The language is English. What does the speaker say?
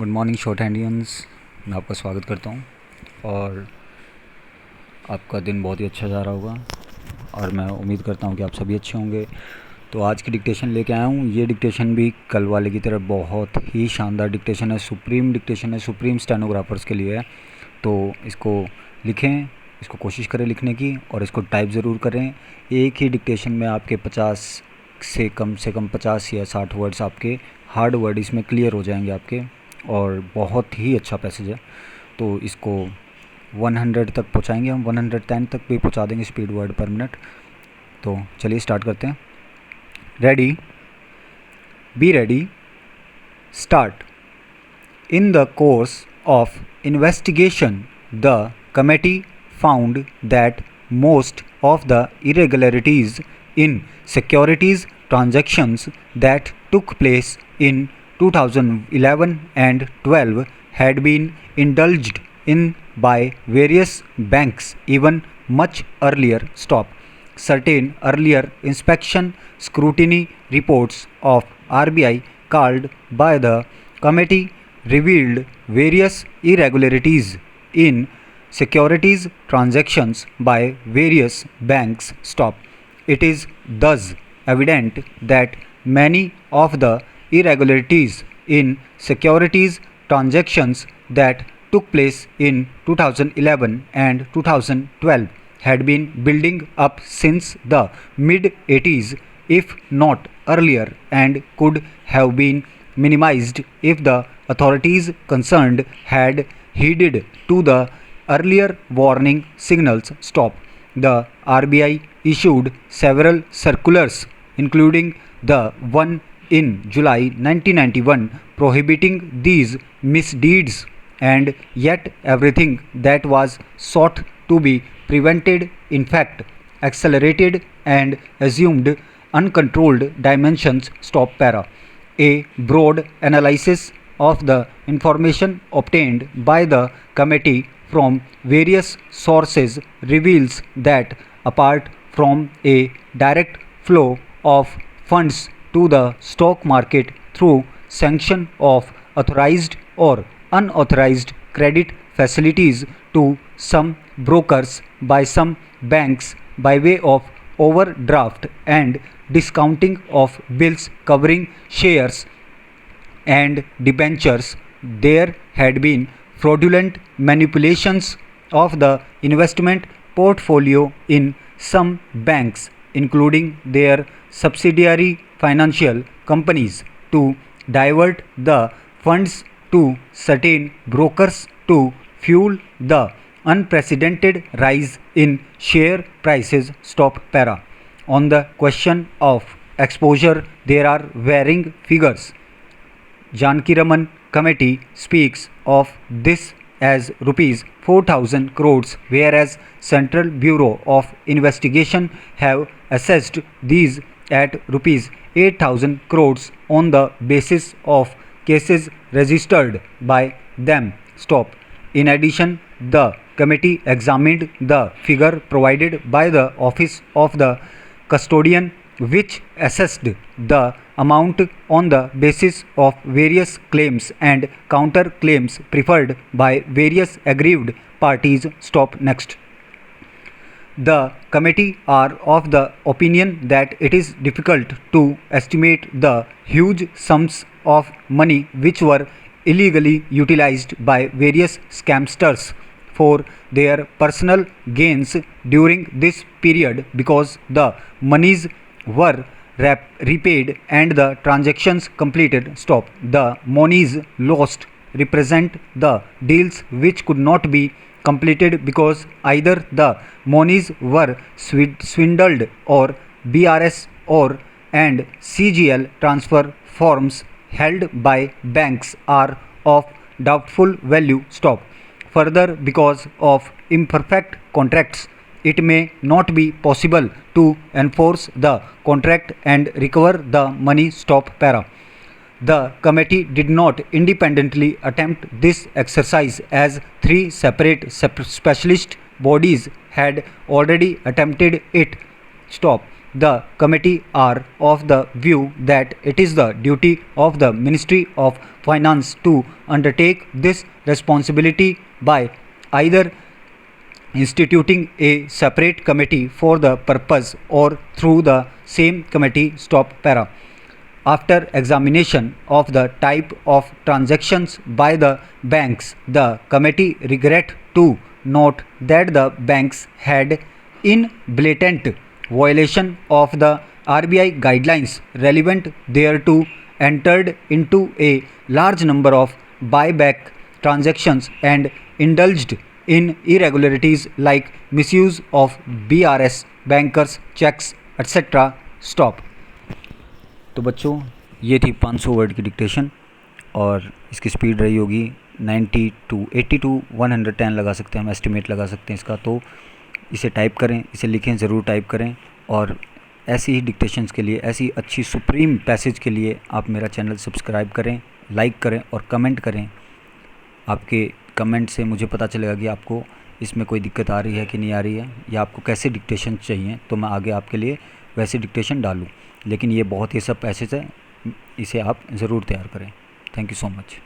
Good morning short हैंडियंस। मैं आपका स्वागत करता हूं और आपका दिन बहुत ही अच्छा जा रहा होगा और मैं उम्मीद करता हूं कि आप सभी अच्छे होंगे। तो आज की डिक्टेशन लेके आया हूं। ये डिक्टेशन भी कल वाले की तरह बहुत ही शानदार डिक्टेशन है, सुप्रीम डिक्टेशन है, सुप्रीम स्टेनोग्राफर्स के लिए है। तो इसको लिखें, इसको कोशिश करें लिखने की और इसको टाइप ज़रूर करें। एक ही डिक्टेशन में आपके 50 से कम 50 या 60 वर्ड्स आपके हार्ड वर्ड इसमें क्लियर हो जाएंगे आपके, और बहुत ही अच्छा पैसेज है। तो इसको 100 तक पहुंचाएंगे हम, 110 तक भी पहुंचा देंगे स्पीड वर्ड पर मिनट। तो चलिए स्टार्ट करते हैं। Ready, be ready, start. In the course of investigation, the committee found that most of the irregularities in securities transactions that took place in 2011 and 12 had been indulged in by various banks even much earlier. Certain earlier inspection scrutiny reports of RBI called by the committee revealed various irregularities in securities transactions by various banks. It is thus evident that many of the irregularities in securities transactions that took place in 2011 and 2012 had been building up since the mid-80s, if not earlier, and could have been minimized if the authorities concerned had heeded to the earlier warning signals. The RBI issued several circulars, including the one in July 1991 prohibiting these misdeeds, and yet everything that was sought to be prevented in fact accelerated and assumed uncontrolled dimensions. A broad analysis of the information obtained by the committee from various sources reveals that apart from a direct flow of funds to the stock market through sanction of authorized or unauthorized credit facilities to some brokers by some banks by way of overdraft and discounting of bills covering shares and debentures, there had been fraudulent manipulations of the investment portfolio in some banks, including their subsidiary financial companies, to divert the funds to certain brokers to fuel the unprecedented rise in share prices. On the question of exposure, there are varying figures. Janakiraman committee speaks of this as rupees 4,000 crores, whereas Central Bureau of Investigation have assessed these at rupees 8,000 crores on the basis of cases registered by them. In addition, the committee examined the figure provided by the Office of the Custodian, which assessed the amount on the basis of various claims and counter-claims preferred by various aggrieved parties. Next. The committee are of the opinion that it is difficult to estimate the huge sums of money which were illegally utilized by various scamsters for their personal gains during this period, because the monies were repaid and the transactions completed. The monies lost represent the deals which could not be completed because either the monies were swindled or BRS or and CGL transfer forms held by banks are of doubtful value. Further, because of imperfect contracts, it may not be possible to enforce the contract and recover the money. The committee did not independently attempt this exercise, as three separate specialist bodies had already attempted it. the committee are of the view that it is the duty of the Ministry of Finance to undertake this responsibility by either instituting a separate committee for the purpose or through the same committee. Stop para. After examination of the type of transactions by the banks, the committee regret to note that the banks had, in blatant violation of the RBI guidelines relevant thereto, entered into a large number of buyback transactions and indulged in irregularities like misuse of BRS, bankers, checks, etc. Stop. तो बच्चों ये थी 500 word की dictation और इसकी speed रही होगी 90 to 80 to 110 लगा सकते हैं हम, एस्टिमेट लगा सकते हैं इसका। तो इसे टाइप करें, इसे लिखें, ज़रूर टाइप करें। और ऐसी ही डिक्टेशंस के लिए, ऐसी अच्छी सुप्रीम पैसेज के लिए आप मेरा चैनल सब्सक्राइब करें, लाइक करें और कमेंट करें। आपके कमेंट से मुझे पता चलेगा कि आपको इसमें कोई दिक्कत आ रही है कि नहीं आ रही है, या आपको कैसे डिक्टेशन चाहिए, तो मैं आगे आपके लिए वैसे डिक्टेशन डालूँ। लेकिन ये बहुत ही सब पैसेज है, इसे आप ज़रूर तैयार करें। Thank you so much.